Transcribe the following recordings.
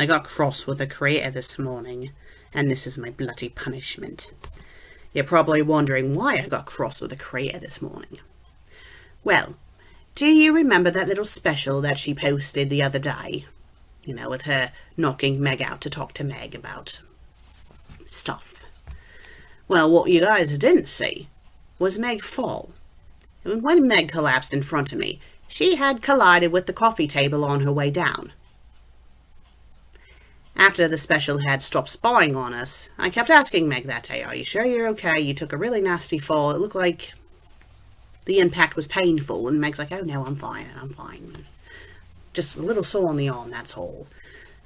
I got cross with the creator this morning, and this is my bloody punishment. You're probably wondering why I got cross with the creator this morning. Well, do you remember that little special that she posted the other day? You know, with her knocking Meg out to talk to Meg about stuff. Well, what you guys didn't see was Meg fall. And when Meg collapsed in front of me, she had collided with the coffee table on her way down. After the special had stopped spying on us, I kept asking Meg that day, "Are you sure you're okay? You took a really nasty fall. It looked like the impact was painful." And Meg's like, "Oh no, I'm fine. Just a little sore on the arm, that's all."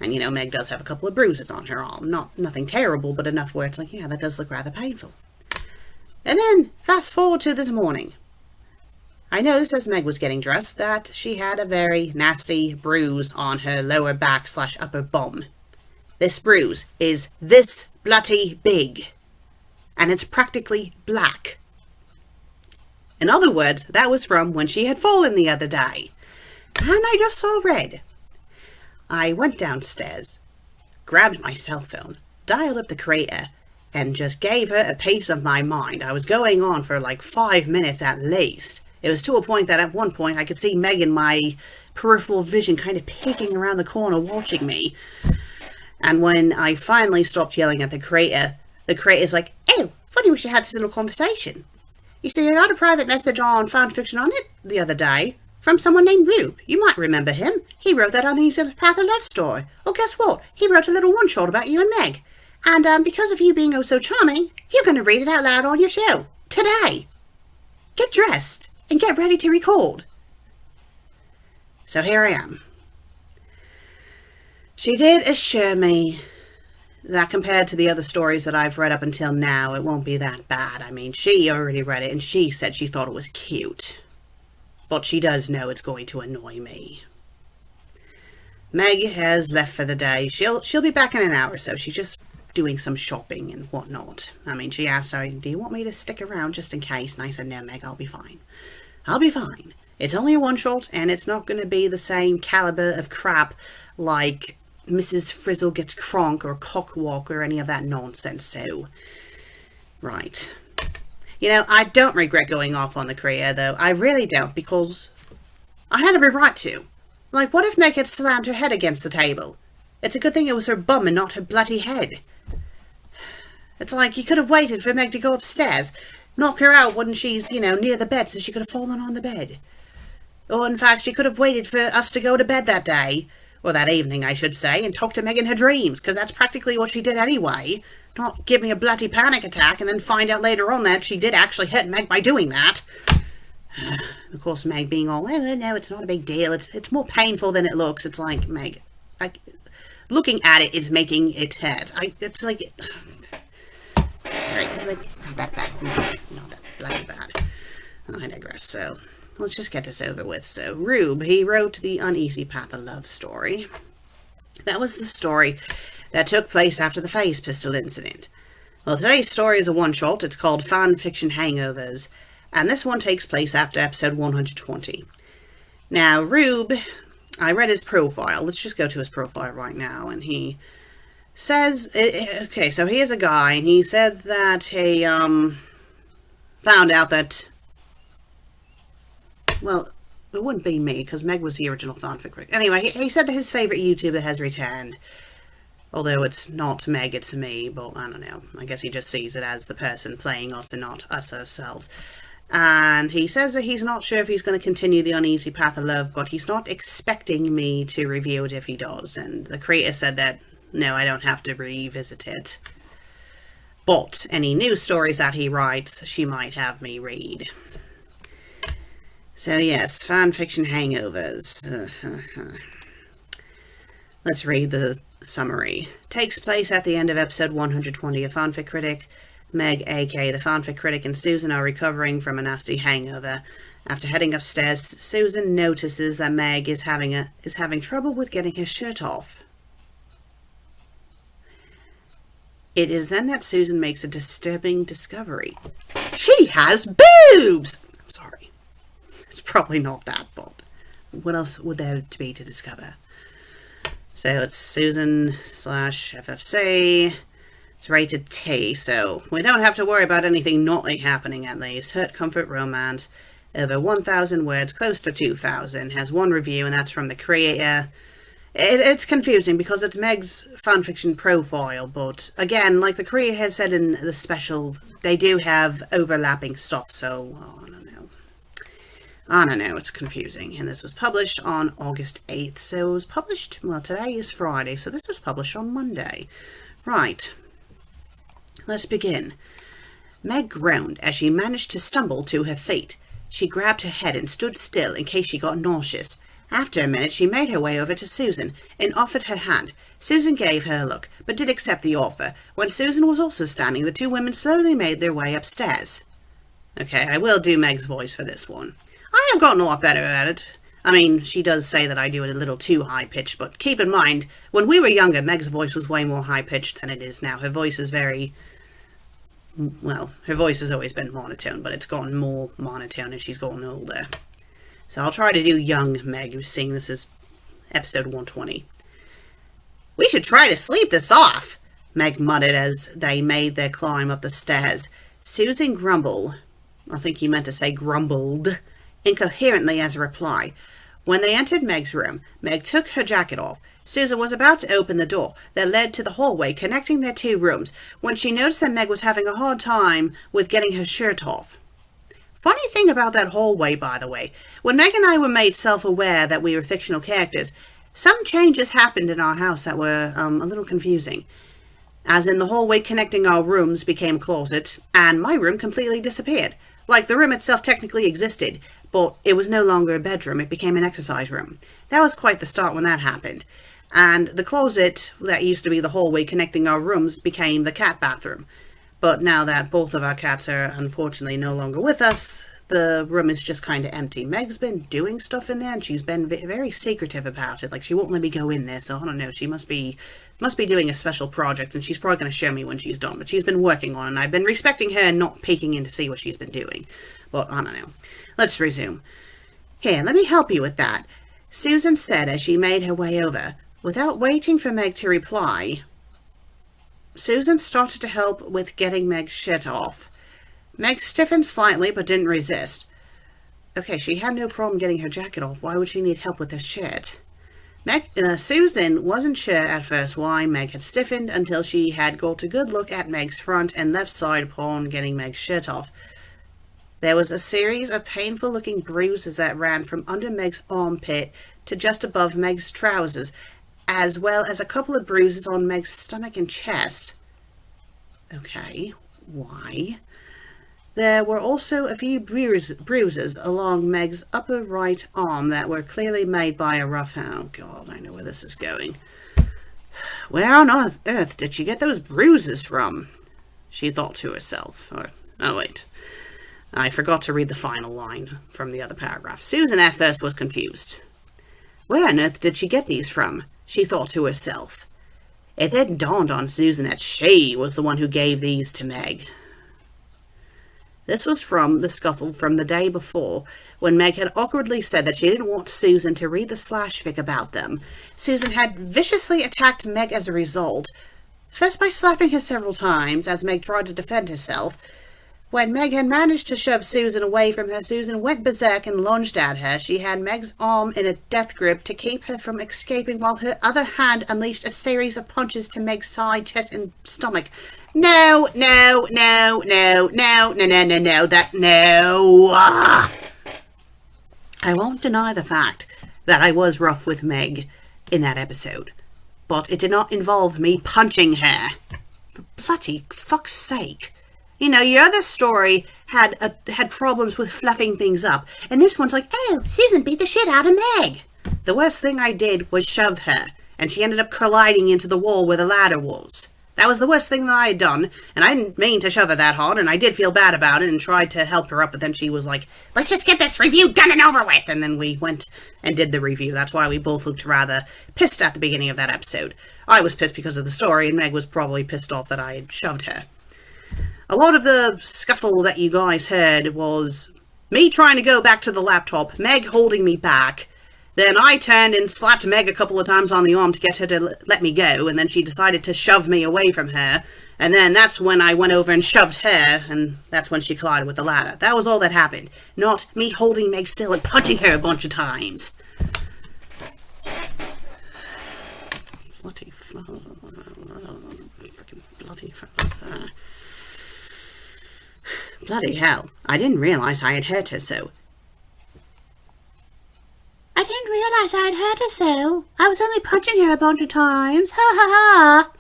And you know, Meg does have a couple of bruises on her arm. Nothing terrible, but enough where it's like, yeah, that does look rather painful. And then, fast forward to this morning. I noticed as Meg was getting dressed that she had a very nasty bruise on her lower back / upper bum. This bruise is this bloody big, and it's practically black. In other words, that was from when she had fallen the other day, and I just saw red. I went downstairs, grabbed my cell phone, dialed up the creator, and just gave her a piece of my mind. I was going on for like 5 minutes at least. It was to a point that at one point I could see Meg in my peripheral vision kind of peeking around the corner watching me. And when I finally stopped yelling at the creator's like, "Oh, funny we should have this little conversation. You see, I got a private message on Fanfiction on it the other day from someone named Rube. You might remember him. He wrote that Uneasy Path of Love story. Well, guess what? He wrote a little one-shot about you and Meg. And because of you being oh so charming, you're going to read it out loud on your show. Today. Get dressed and get ready to record." So here I am. She did assure me that compared to the other stories that I've read up until now, it won't be that bad. I mean, she already read it and she said she thought it was cute. But she does know it's going to annoy me. Meg has left for the day. She'll be back in an hour or so. She's just doing some shopping and whatnot. I mean, she asked, "Do you want me to stick around just in case?" And I said, "No, Meg, I'll be fine. I'll be fine. It's only a one-shot, and it's not going to be the same caliber of crap like Mrs. Frizzle Gets Cronk or Cockwalk or any of that nonsense, so..." Right. You know, I don't regret going off on the career, though. I really don't, because I had every right to. Like, what if Meg had slammed her head against the table? It's a good thing it was her bum and not her bloody head. It's like you could have waited for Meg to go upstairs, knock her out when she's, near the bed so she could have fallen on the bed. Or, in fact, she could have waited for us to go to bed that day, or that evening, I should say, and talk to Meg in her dreams, because that's practically what she did anyway. Not give me a bloody panic attack and then find out later on that she did actually hit Meg by doing that. Of course, Meg being all, "Oh, no, it's not a big deal. It's more painful than it looks." It's like, Meg, looking at it is making it hurt. It's like... Right, it's not that bad. Not that bloody bad. I digress, so... let's just get this over with. So, Rube, he wrote the Uneasy Path of Love story. That was the story that took place after the Phase Pistol incident. Well, today's story is a one-shot. It's called Fanfiction Hangovers, and this one takes place after episode 120. Now, Rube, I read his profile. Let's just go to his profile right now, and he says... Okay, so he is a guy, and he said that he, found out that... Well, it wouldn't be me, because Meg was the original Fanfic Critic. Anyway, he said that his favourite YouTuber has returned. Although it's not Meg, it's me, but I don't know. I guess he just sees it as the person playing us and not us ourselves. And he says that he's not sure if he's going to continue the Uneasy Path of Love, but he's not expecting me to review it if he does. And the creator said that, no, I don't have to revisit it. But any news stories that he writes, she might have me read. So yes, Fanfiction Hangovers. Let's read the summary. Takes place at the end of episode 120 of FanFic Critic. Meg, aka the Fanfic Critic, and Susan are recovering from a nasty hangover. After heading upstairs, Susan notices that Meg is having trouble with getting her shirt off. It is then that Susan makes a disturbing discovery. She has boobs! I'm sorry. It's probably not that, but what else would there be to discover? So it's Susan slash FFC. It's rated T, so we don't have to worry about anything naughty happening at least. Hurt, comfort, romance. Over 1,000 words, close to 2,000. Has one review, and that's from the creator. It's confusing because it's Meg's fanfiction profile, but again, like the creator has said in the special, they do have overlapping stuff, so I don't know, it's confusing. And this was published on August 8th, so it was published, well, today is Friday, so this was published on Monday. Right. Let's begin. Meg groaned as she managed to stumble to her feet. She grabbed her head and stood still in case she got nauseous. After a minute, she made her way over to Susan and offered her hand. Susan gave her a look, but did accept the offer. When Susan was also standing, the two women slowly made their way upstairs. Okay, I will do Meg's voice for this one. I have gotten a lot better at it. I mean, she does say that I do it a little too high-pitched, but keep in mind, when we were younger, Meg's voice was way more high-pitched than it is now. Her voice is very... Well, her voice has always been monotone, but it's gotten more monotone as she's gotten older. So I'll try to do young Meg, seeing this is episode 120. We should try to sleep this off, Meg muttered as they made their climb up the stairs. Susan grumbled, I think he meant to say grumbled, incoherently as a reply. When they entered Meg's room, Meg took her jacket off. Susan was about to open the door that led to the hallway connecting their two rooms when she noticed that Meg was having a hard time with getting her shirt off. Funny thing about that hallway, by the way, when Meg and I were made self-aware that we were fictional characters, some changes happened in our house that were a little confusing. As in, the hallway connecting our rooms became a closet, and my room completely disappeared. Like, the room itself technically existed, but it was no longer a bedroom, it became an exercise room. That was quite the start when that happened. And the closet that used to be the hallway connecting our rooms became the cat bathroom. But now that both of our cats are unfortunately no longer with us, the room is just kind of empty. Meg's been doing stuff in there, and she's been very secretive about it. Like, she won't let me go in there, so I don't know. She must be doing a special project, and she's probably going to show me when she's done. But she's been working on it, and I've been respecting her and not peeking in to see what she's been doing. But I don't know. Let's resume. Here, let me help you with that, Susan said as she made her way over. Without waiting for Meg to reply, Susan started to help with getting Meg's shirt off. Meg stiffened slightly but didn't resist. Okay, she had no problem getting her jacket off. Why would she need help with this shirt? Susan wasn't sure at first why Meg had stiffened until she had got a good look at Meg's front and left side upon getting Meg's shirt off. There was a series of painful-looking bruises that ran from under Meg's armpit to just above Meg's trousers, as well as a couple of bruises on Meg's stomach and chest. Okay, why? There were also a few bruises along Meg's upper right arm that were clearly made by a rough hand. Oh God, I know where this is going. Where on earth did she get those bruises from? She thought to herself. Oh wait, I forgot to read the final line from the other paragraph. Susan at first was confused. Where on earth did she get these from? She thought to herself. It then dawned on Susan that she was the one who gave these to Meg. This was from the scuffle from the day before, when Meg had awkwardly said that she didn't want Susan to read the slash-fic about them. Susan had viciously attacked Meg as a result, first by slapping her several times as Meg tried to defend herself. When Meg had managed to shove Susan away from her, Susan went berserk and lunged at her. She had Meg's arm in a death grip to keep her from escaping, while her other hand unleashed a series of punches to Meg's side, chest, and stomach. No, no, no, no, no, no, no, no, no, that, no. I won't deny the fact that I was rough with Meg in that episode, but it did not involve me punching her. For bloody fuck's sake. You know, your other story had problems with fluffing things up, and this one's like, oh, Susan beat the shit out of Meg. The worst thing I did was shove her, and she ended up colliding into the wall where the ladder was. That was the worst thing that I had done, and I didn't mean to shove her that hard, and I did feel bad about it and tried to help her up, but then she was like, let's just get this review done and over with, and then we went and did the review. That's why we both looked rather pissed at the beginning of that episode. I was pissed because of the story, and Meg was probably pissed off that I had shoved her. A lot of the scuffle that you guys heard was me trying to go back to the laptop, Meg holding me back, Then I turned and slapped Meg a couple of times on the arm to get her to let me go, and then she decided to shove me away from her. And then that's when I went over and shoved her, and that's when she collided with the ladder. That was all that happened. Not me holding Meg still and punching her a bunch of times. Bloody hell. I didn't realize I had hurt her so. I didn't realize I had hurt her so. I was only punching her a bunch of times. Ha ha ha.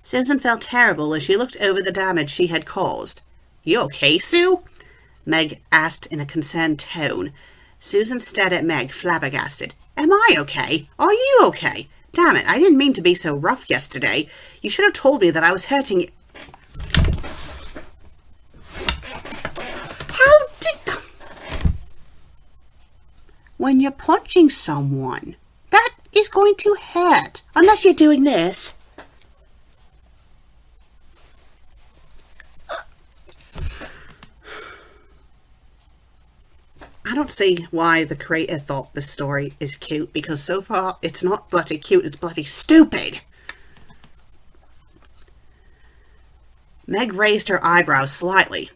Susan felt terrible as she looked over the damage she had caused. You okay, Sue? Meg asked in a concerned tone. Susan stared at Meg, flabbergasted. Am I okay? Are you okay? Damn it, I didn't mean to be so rough yesterday. You should have told me that I was hurting you. How did... When you're punching someone, that is going to hurt. Unless you're doing this. I don't see why the creator thought this story is cute, because so far it's not bloody cute, it's bloody stupid. Meg raised her eyebrows slightly.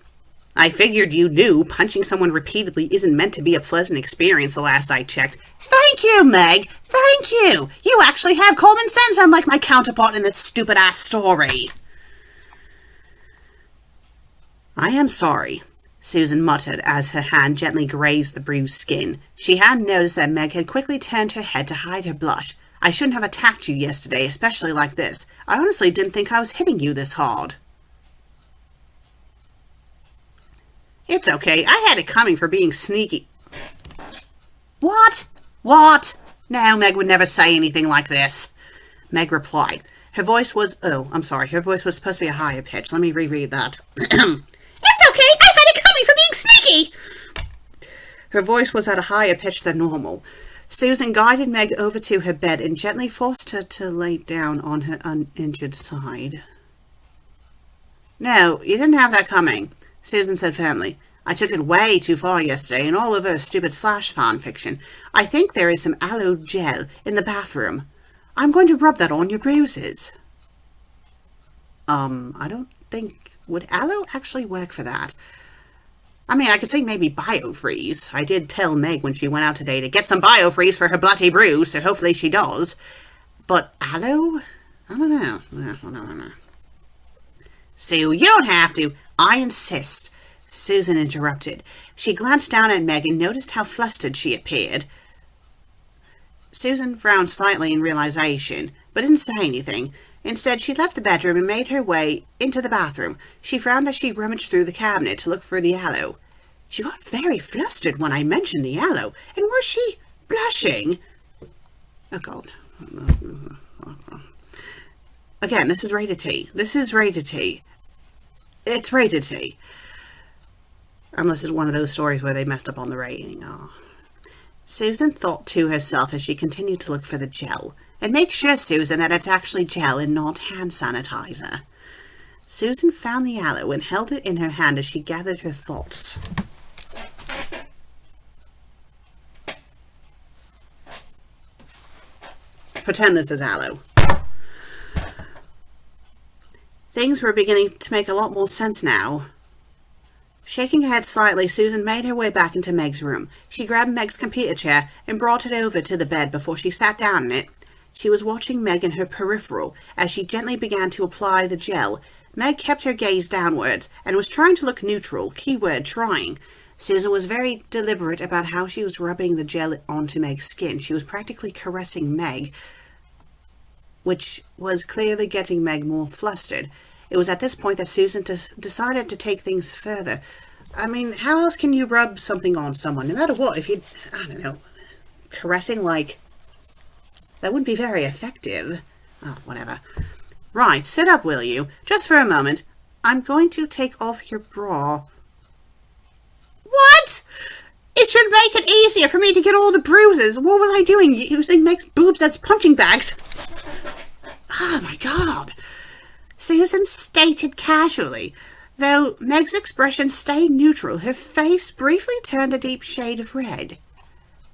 I figured you knew punching someone repeatedly isn't meant to be a pleasant experience the last I checked. Thank you, Meg! Thank you! You actually have common sense, unlike my counterpart in this stupid-ass story. I am sorry, Susan muttered as her hand gently grazed the bruised skin. She hadn't noticed that Meg had quickly turned her head to hide her blush. I shouldn't have attacked you yesterday, especially like this. I honestly didn't think I was hitting you this hard. It's okay. I had it coming for being sneaky. What? What? No, Meg would never say anything like this. Meg replied. Her voice was... Oh, I'm sorry. Her voice was supposed to be a higher pitch. Let me reread that. It's okay. I had it coming for being sneaky. Her voice was at a higher pitch than normal. Susan guided Meg over to her bed and gently forced her to lay down on her uninjured side. No, you didn't have that coming, Susan said firmly. I took it way too far yesterday and all over stupid slash fan fiction. I think there is some aloe gel in the bathroom. I'm going to rub that on your bruises. I don't think... Would aloe actually work for that? I mean, I could say maybe biofreeze. I did tell Meg when she went out today to get some biofreeze for her bloody bruise, so hopefully she does. But aloe? I don't know. I don't know. Sue, you don't have to. I insist. Susan interrupted. She glanced down at Meg and noticed how flustered she appeared. Susan frowned slightly in realization, but didn't say anything. Instead, she left the bedroom and made her way into the bathroom. She frowned as she rummaged through the cabinet to look for the aloe. She got very flustered when I mentioned the aloe, and was she blushing? Oh, God. Again, this is rated T. This is rated T. It's rated T. Unless it's one of those stories where they messed up on the rating. Oh. Susan thought to herself as she continued to look for the gel. And make sure, Susan, that it's actually gel and not hand sanitizer. Susan found the aloe and held it in her hand as she gathered her thoughts. Pretend this is aloe. Things were beginning to make a lot more sense now. Shaking her head slightly, Susan made her way back into Meg's room. She grabbed Meg's computer chair and brought it over to the bed before she sat down in it. She was watching Meg in her peripheral as she gently began to apply the gel. Meg kept her gaze downwards and was trying to look neutral, keyword trying. Susan was very deliberate about how she was rubbing the gel onto Meg's skin. She was practically caressing Meg, which was clearly getting Meg more flustered. It was at this point that Susan decided to take things further. I mean, how else can you rub something on someone, no matter what? If you, I don't know, caressing like... That wouldn't be very effective. Oh, whatever. Right, sit up, will you? Just for a moment. I'm going to take off your bra. What? It should make it easier for me to get all the bruises. What was I doing? Using Meg's boobs as punching bags? Oh, my God. Susan stated casually. Though Meg's expression stayed neutral, her face briefly turned a deep shade of red.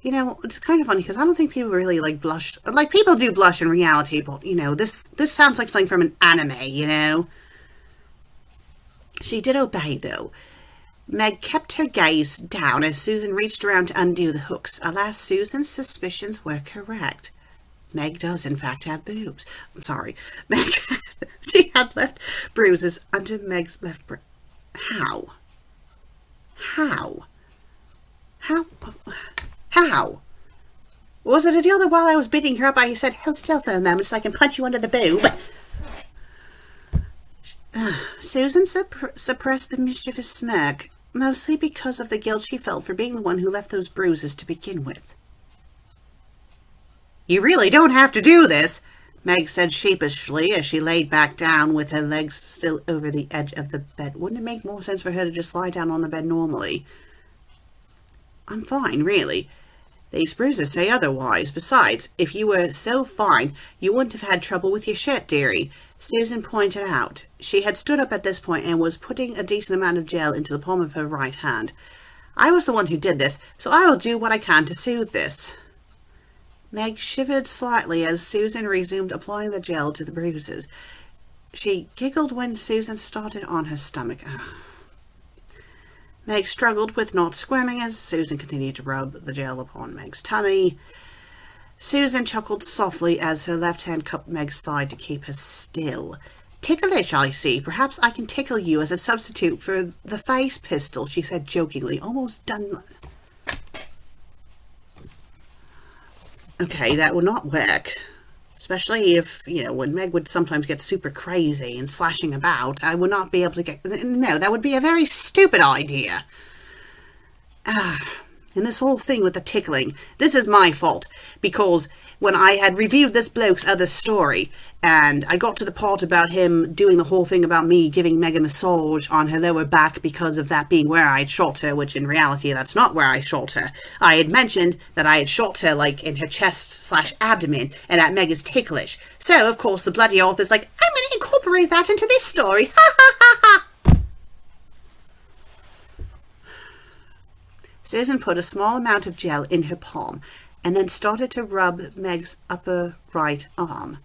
You know, it's kind of funny because I don't think people really like blush. Like, people do blush in reality, but, you know, this sounds like something from an anime, you know? She did obey, though. Meg kept her gaze down as Susan reached around to undo the hooks. Alas, Susan's suspicions were correct. Meg does, in fact, have boobs. I'm sorry. Meg, she had left bruises under Meg's left breast. How? How? How? How? Was it a deal that while I was beating her up, I said, hold still for a moment so I can punch you under the boob? Susan suppressed the mischievous smirk, mostly because of the guilt she felt for being the one who left those bruises to begin with. You really don't have to do this, Meg said sheepishly as she laid back down with her legs still over the edge of the bed. Wouldn't it make more sense for her to just lie down on the bed normally? I'm fine, really. These bruises say otherwise. Besides, if you were so fine, you wouldn't have had trouble with your shirt, dearie, Susan pointed out. She had stood up at this point and was putting a decent amount of gel into the palm of her right hand. I was the one who did this, so I will do what I can to soothe this. Meg shivered slightly as Susan resumed applying the gel to the bruises. She giggled when Susan started on her stomach. Meg struggled with not squirming as Susan continued to rub the gel upon Meg's tummy. Susan chuckled softly as her left hand cupped Meg's side to keep her still. Ticklish, I see. Perhaps I can tickle you as a substitute for the face pistol, she said jokingly, almost done. Okay, that would not work. Especially if, you know, when Meg would sometimes get super crazy and slashing about, I would not be able to get... No, that would be a very stupid idea. And this whole thing with the tickling, this is my fault. Because when I had reviewed this bloke's other story, and I got to the part about him doing the whole thing about me giving Meg a massage on her lower back because of that being where I had shot her, which in reality that's not where I shot her. I had mentioned that I had shot her like in her chest/abdomen, and that Meg is ticklish. So of course the bloody author's like, I'm going to incorporate that into this story. Ha ha ha ha. Susan put a small amount of gel in her palm and then started to rub Meg's upper right arm.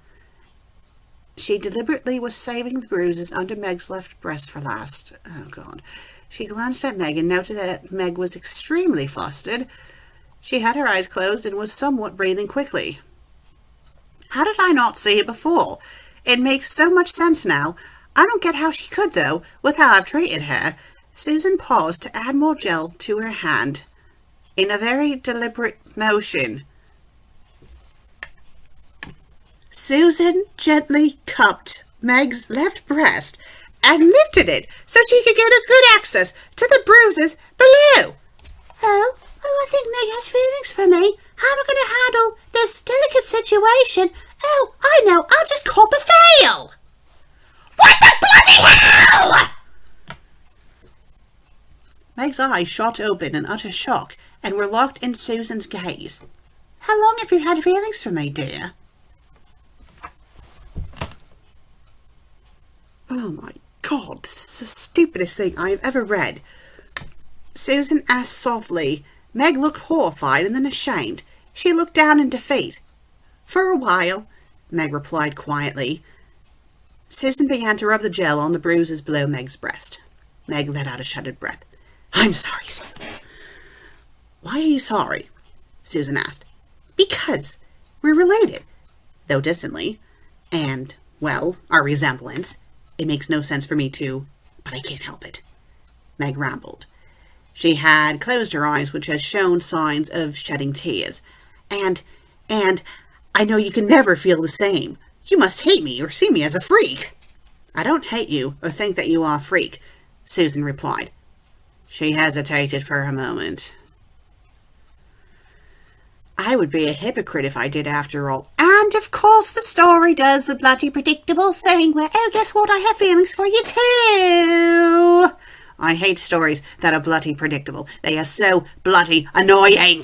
She deliberately was saving the bruises under Meg's left breast for last. Oh, God. She glanced at Meg and noted that Meg was extremely flustered. She had her eyes closed and was somewhat breathing quickly. How did I not see it before? It makes so much sense now. I don't get how she could, though, with how I've treated her. Susan paused to add more gel to her hand in a very deliberate motion. Susan gently cupped Meg's left breast and lifted it so she could get a good access to the bruises below. Oh, I think Meg has feelings for me. How am I going to handle this delicate situation? Oh, I know, I'll just cop a fail. What the bloody hell? Meg's eyes shot open in utter shock and were locked in Susan's gaze. How long have you had feelings for me, dear? Oh my God, this is the stupidest thing I have ever read. Susan asked softly. Meg looked horrified and then ashamed. She looked down in defeat. For a while, Meg replied quietly. Susan began to rub the gel on the bruises below Meg's breast. Meg let out a shuddered breath. I'm sorry, Susan. Why are you sorry? Susan asked. Because we're related, though distantly, and, well, our resemblance. It makes no sense for me to, but I can't help it. Meg rambled. She had closed her eyes, which had shown signs of shedding tears. And I know you can never feel the same. You must hate me or see me as a freak. I don't hate you or think that you are a freak, Susan replied. She hesitated for a moment. I would be a hypocrite if I did after all. And of course the story does the bloody predictable thing where, oh, guess what, I have feelings for you too. I hate stories that are bloody predictable. They are so bloody annoying.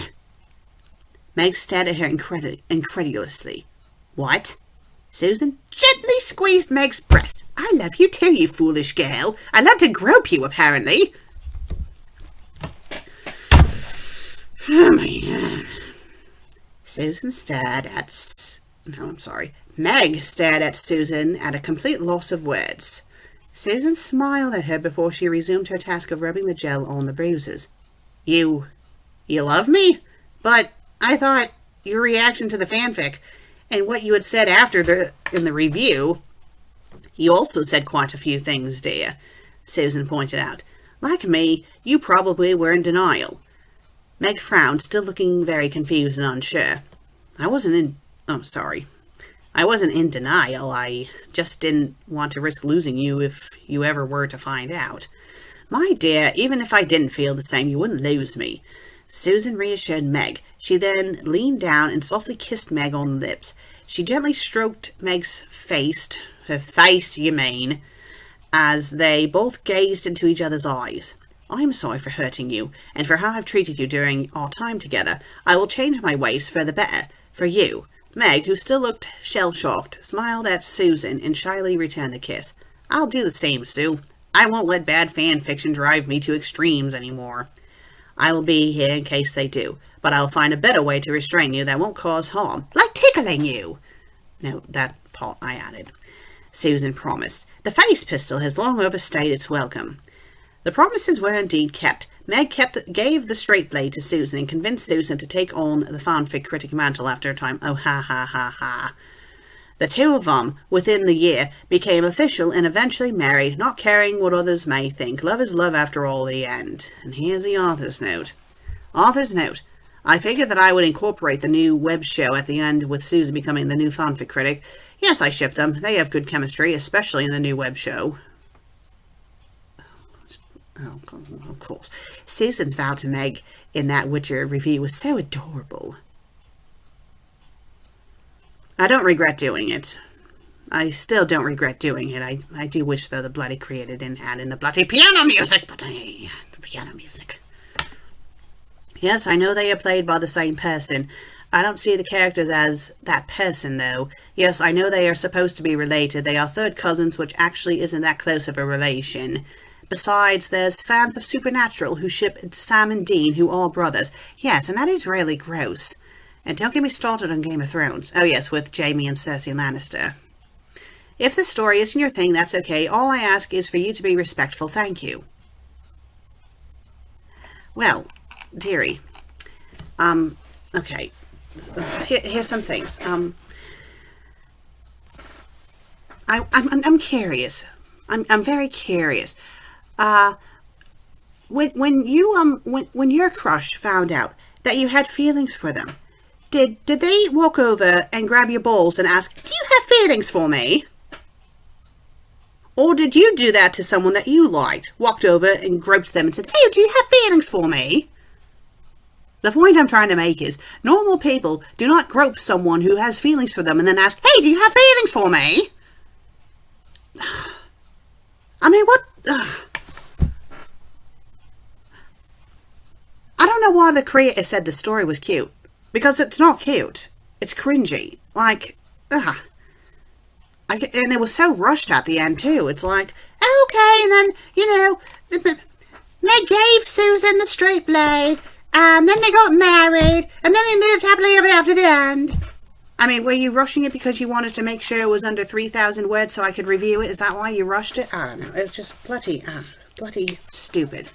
Meg stared at her incredulously. What? Susan gently squeezed Meg's breast. I love you too, you foolish girl. I love to grope you, apparently. Oh, man. Susan stared at... No, I'm sorry. Meg stared at Susan at a complete loss of words. Susan smiled at her before she resumed her task of rubbing the gel on the bruises. You love me? But I thought your reaction to the fanfic and what you had said in the review... You also said quite a few things, dear, Susan pointed out. Like me, you probably were in denial. Meg frowned, still looking very confused and unsure. I wasn't in denial. I just didn't want to risk losing you if you ever were to find out. My dear, even if I didn't feel the same, you wouldn't lose me. Susan reassured Meg. She then leaned down and softly kissed Meg on the lips. She gently stroked Meg's face, her face, you mean, as they both gazed into each other's eyes. I'm sorry for hurting you, and for how I've treated you during our time together. I will change my ways for the better, for you. Meg, who still looked shell-shocked, smiled at Susan and shyly returned the kiss. I'll do the same, Sue. I won't let bad fan fiction drive me to extremes anymore. I will be here in case they do, but I'll find a better way to restrain you that won't cause harm, like tickling you. No, that part I added. Susan promised. The face pistol has long overstayed its welcome. The promises were indeed kept. Meg gave the straight blade to Susan and convinced Susan to take on the Fanfic Critic mantle after a time. Oh, ha, ha, ha, ha. The two of them, within the year, became official and eventually married, not caring what others may think. Love is love after all, the end. And here's the author's note. Author's note. I figured that I would incorporate the new web show at the end with Susan becoming the new Fanfic Critic. Yes, I ship them. They have good chemistry, especially in the new web show. Oh, of course. Susan's vow to Meg in that Witcher review was so adorable. I don't regret doing it. I still don't regret doing it. I do wish, though, the bloody creator didn't add in the bloody piano music. But the piano music. Yes, I know they are played by the same person. I don't see the characters as that person, though. Yes, I know they are supposed to be related. They are third cousins, which actually isn't that close of a relation. Besides, there's fans of Supernatural who ship Sam and Dean, who are brothers. Yes, and that is really gross. And don't get me started on Game of Thrones. Oh yes, with Jaime and Cersei Lannister. If the story isn't your thing, that's okay. All I ask is for you to be respectful. Thank you. Well, dearie. Okay. Here's some things. I'm curious. I'm very curious. When your crush found out that you had feelings for them, did they walk over and grab your balls and ask, "Do you have feelings for me?" Or did you do that to someone that you liked, walked over and groped them and said, "Hey, do you have feelings for me?" The point I'm trying to make is, normal people do not grope someone who has feelings for them and then ask, "Hey, do you have feelings for me?" I mean, what? I don't know why the creator said the story was cute. Because it's not cute. It's cringy. Like, and it was so rushed at the end, too. It's like, okay, and then, Meg gave Susan the straight blade, and then they got married, and then they lived happily ever after the end. I mean, were you rushing it because you wanted to make sure it was under 3,000 words so I could review it? Is that why you rushed it? I don't know. It was just bloody stupid.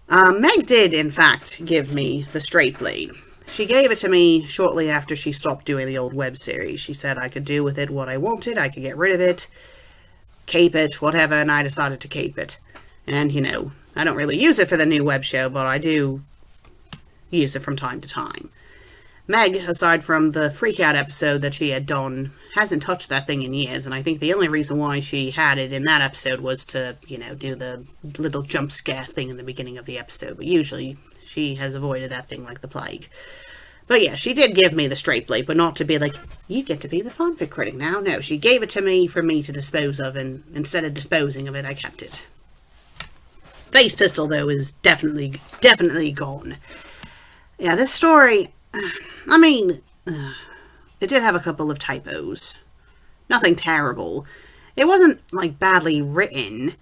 Meg did, in fact, give me the straight blade. She gave it to me shortly after she stopped doing the old web series. She said I could do with it what I wanted. I could get rid of it, keep it, whatever, and I decided to keep it. And, I don't really use it for the new web show, but I do use it from time to time. Meg, aside from the freak out episode that she had done, hasn't touched that thing in years, and I think the only reason why she had it in that episode was to, do the little jump scare thing in the beginning of the episode, but usually she has avoided that thing like the plague. But yeah, she did give me the straight blade, but not to be like, you get to be the Fanfic Critic now. No, she gave it to me for me to dispose of, and instead of disposing of it, I kept it. Face pistol, though, is definitely gone. Yeah, this story, it did have a couple of typos. Nothing terrible. It wasn't, badly written.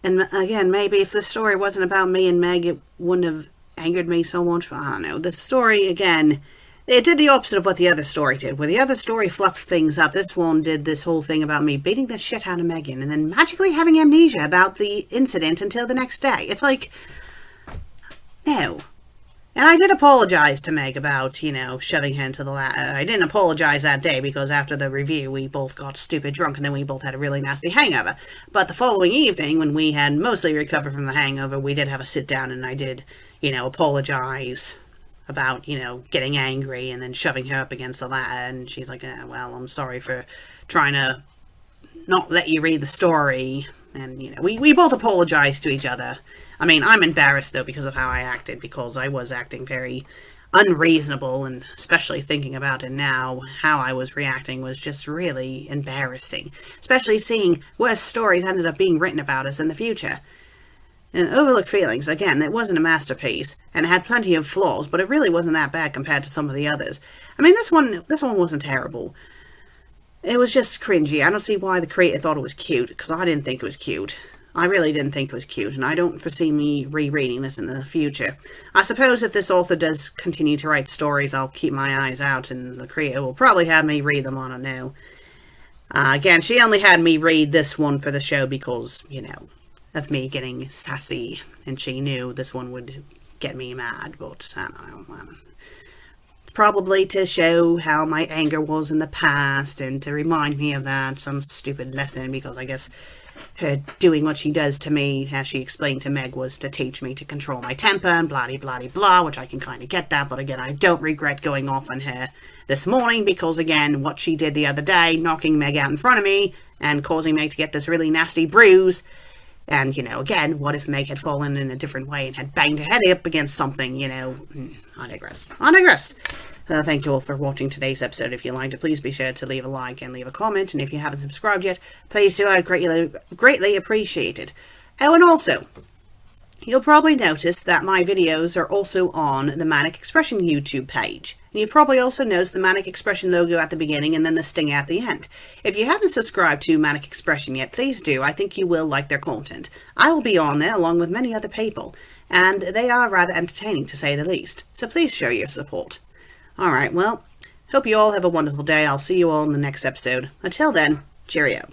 And again, maybe if the story wasn't about me and Meg, it wouldn't have angered me so much. But I don't know. The story, again, It did the opposite of what the other story did. Where the other story fluffed things up, this one did this whole thing about me beating the shit out of Megan and then magically having amnesia about the incident until the next day. It's like, no. And I did apologize to Meg about, shoving her into the I didn't apologize that day because after the review we both got stupid drunk and then we both had a really nasty hangover. But the following evening, when we had mostly recovered from the hangover, we did have a sit down and I did, apologize about, getting angry and then shoving her up against the ladder. And she's like, well, I'm sorry for trying to not let you read the story. And, we both apologized to each other. I mean, I'm embarrassed, though, because of how I acted, because I was acting very unreasonable, and especially thinking about it now, how I was reacting was just really embarrassing. Especially seeing worse stories ended up being written about us in the future. And Overlooked Feelings, again, it wasn't a masterpiece, and it had plenty of flaws, but it really wasn't that bad compared to some of the others. I mean, this one wasn't terrible. It was just cringy. I don't see why the creator thought it was cute, because I didn't think it was cute. I really didn't think it was cute, and I don't foresee me rereading this in the future. I suppose if this author does continue to write stories, I'll keep my eyes out, and the creator will probably have me read them on a new. Again, she only had me read this one for the show because, of me getting sassy, and she knew this one would get me mad, but I don't know. Probably to show how my anger was in the past and to remind me of that, some stupid lesson, because I guess her doing what she does to me, as she explained to Meg, was to teach me to control my temper and blah-de-blah-de-blah, which I can kind of get that, but again, I don't regret going off on her this morning, because again, what she did the other day, knocking Meg out in front of me and causing Meg to get this really nasty bruise, and, again, what if Meg had fallen in a different way and had banged her head up against something, I digress. Thank you all for watching today's episode. If you liked it, please be sure to leave a like and leave a comment. And if you haven't subscribed yet, please do. I'd greatly appreciate it. Oh, and also, you'll probably notice that my videos are also on the Manic Expression YouTube page. And you've probably also noticed the Manic Expression logo at the beginning and then the sting at the end. If you haven't subscribed to Manic Expression yet, please do. I think you will like their content. I will be on there along with many other people, and they are rather entertaining to say the least. So please show your support. Alright, well, hope you all have a wonderful day. I'll see you all in the next episode. Until then, cheerio.